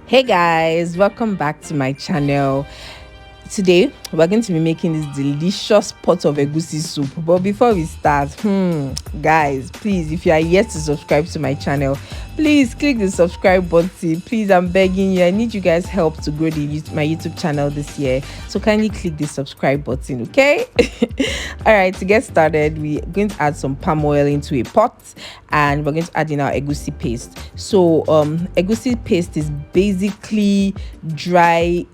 Hey guys, welcome back to my channel. Today we're going to be making this delicious pot of egusi soup. But before we start, guys, please, if you are yet to subscribe to my channel, please click the subscribe button. Please, I'm begging you. I need you guys help to grow my YouTube channel this year, so kindly click the subscribe button, okay? All right, to get started, we're going to add some palm oil into a pot, and we're going to add in our egusi paste. So egusi paste is basically dry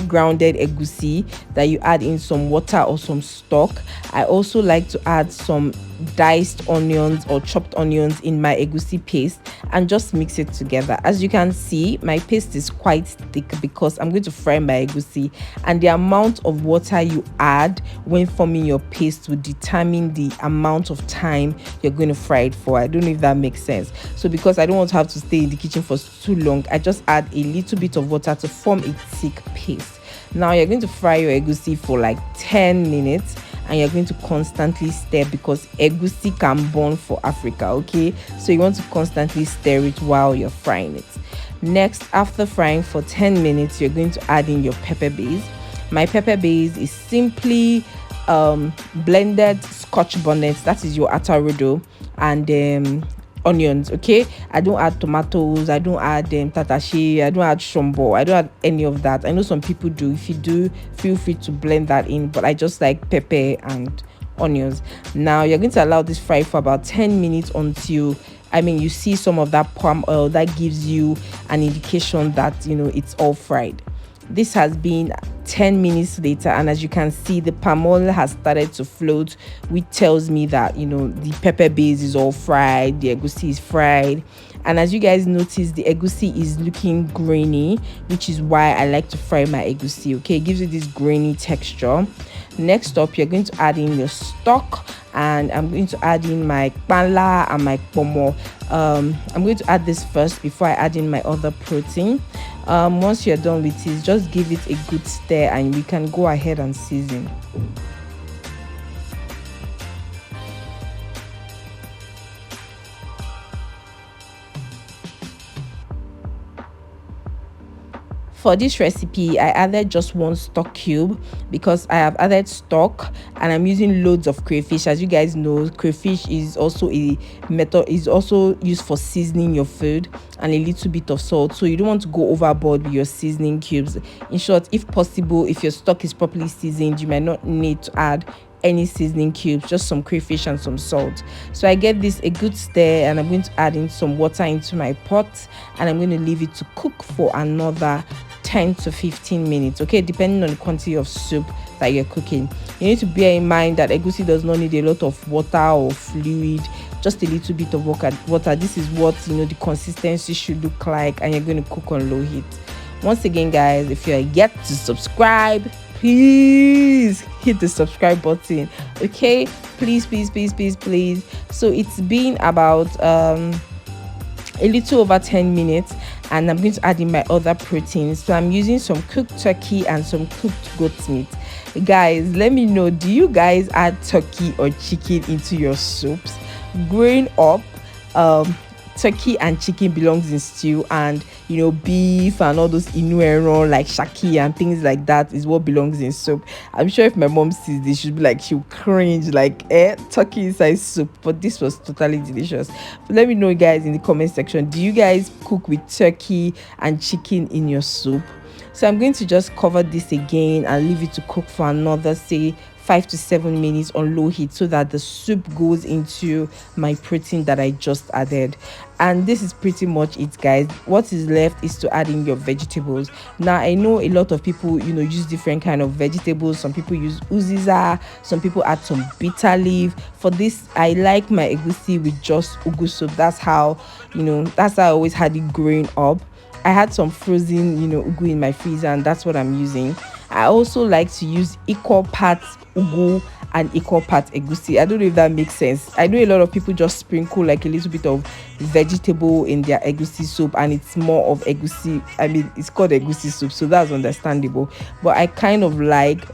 grounded egusi that you add in some water or some stock. I also like to add some diced onions or chopped onions in my egusi paste and just mix it together. As you can see, my paste is quite thick because I'm going to fry my egusi, and the amount of water you add when forming your paste will determine the amount of time you're going to fry it for. I don't know if that makes sense. So because I don't want to have to stay in the kitchen for too long, I just add a little bit of water to form a thick paste. Now you're going to fry your egusi for like 10 minutes, and you're going to constantly stir because egusi can burn for Africa, okay? So you want to constantly stir it while you're frying it. Next, after frying for 10 minutes, you're going to add in your pepper base. My pepper base is simply blended scotch bonnet, that is your atarodo, and onions, okay? I don't add tomatoes, I don't add tatashi, I don't add shombo, I don't add any of that. I know some people do. If you do, feel free to blend that in, but I just like pepper and onions. Now you're going to allow this fry for about 10 minutes until you see some of that palm oil. That gives you an indication that it's all fried. This has been 10 minutes later, and as you can see, the palm oil has started to float, which tells me that the pepper base is all fried, the egusi is fried. And as you guys notice, the egusi is looking grainy, which is why I like to fry my egusi, okay? It gives you this grainy texture. Next up, you're going to add in your stock, and I'm going to add in my kpala and my pomo. I'm going to add this first before I add in my other protein. Once you're done with it, just give it a good stir, and we can go ahead and season. For this recipe, I added just one stock cube because I have added stock, and I'm using loads of crayfish. As you guys know, crayfish is also used for seasoning your food, and a little bit of salt. So you don't want to go overboard with your seasoning cubes. In short, if possible, if your stock is properly seasoned, you might not need to add any seasoning cubes, just some crayfish and some salt. So I get this a good stir, and I'm going to add in some water into my pot, and I'm going to leave it to cook for another 10 to 15 minutes, okay, depending on the quantity of soup that you're cooking. You need to bear in mind that egusi does not need a lot of water or fluid, just a little bit of water. This is what the consistency should look like, and you're going to cook on low heat. Once again, guys, if you're yet to subscribe, please hit the subscribe button, okay? Please. So it's been about a little over 10 minutes, and I'm going to add in my other proteins. So I'm using some cooked turkey and some cooked goat meat. Guys, let me know, do you guys add turkey or chicken into your soups? Growing up, turkey and chicken belongs in stew, and beef and all those inuero like shaki and things like that is what belongs in soup. I'm sure if my mom sees this, she'll be like, she'll cringe, like turkey inside soup. But this was totally delicious. But let me know, guys, in the comment section, do you guys cook with turkey and chicken in your soup? So I'm going to just cover this again and leave it to cook for another, say, 5 to 7 minutes on low heat, so that the soup goes into my protein that I just added. And this is pretty much it, guys. What is left is to add in your vegetables. Now I know a lot of people use different kind of vegetables. Some people use uziza, some people add some bitter leaf. For this, I like my egusi with just ugu soup. That's how I always had it growing up. I had some frozen ugu in my freezer, and that's what I'm using. I also like to use equal parts ugu and equal parts egusi. I don't know if that makes sense. I know a lot of people just sprinkle like a little bit of vegetable in their egusi soup, and it's more of egusi. It's called egusi soup, so that's understandable. But I kind of like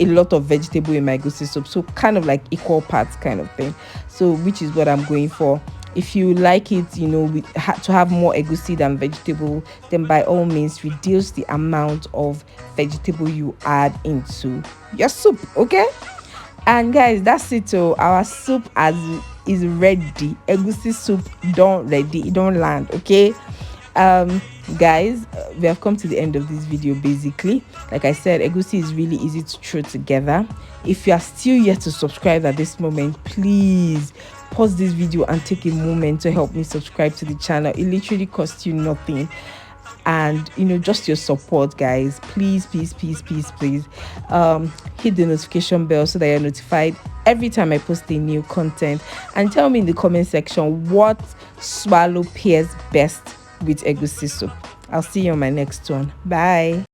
a lot of vegetable in my egusi soup, so kind of like equal parts kind of thing. So which is what I'm going for. If you like it, to have more egusi than vegetable, then by all means reduce the amount of vegetable you add into your soup. Okay, and guys, that's it. So our soup as is ready. Egusi soup don't ready, it don't land. Okay, um guys, we have come to the end of this video. Basically, like I said, egusi is really easy to throw together. If you are still yet to subscribe at this moment, please pause this video and take a moment to help me subscribe to the channel. It literally costs you nothing, and just your support, guys. Please, please, please, please, please, hit the notification bell so that you're notified every time I post a new content. And tell me in the comment section what swallow pairs best with egusi soup. I'll see you on my next one. Bye.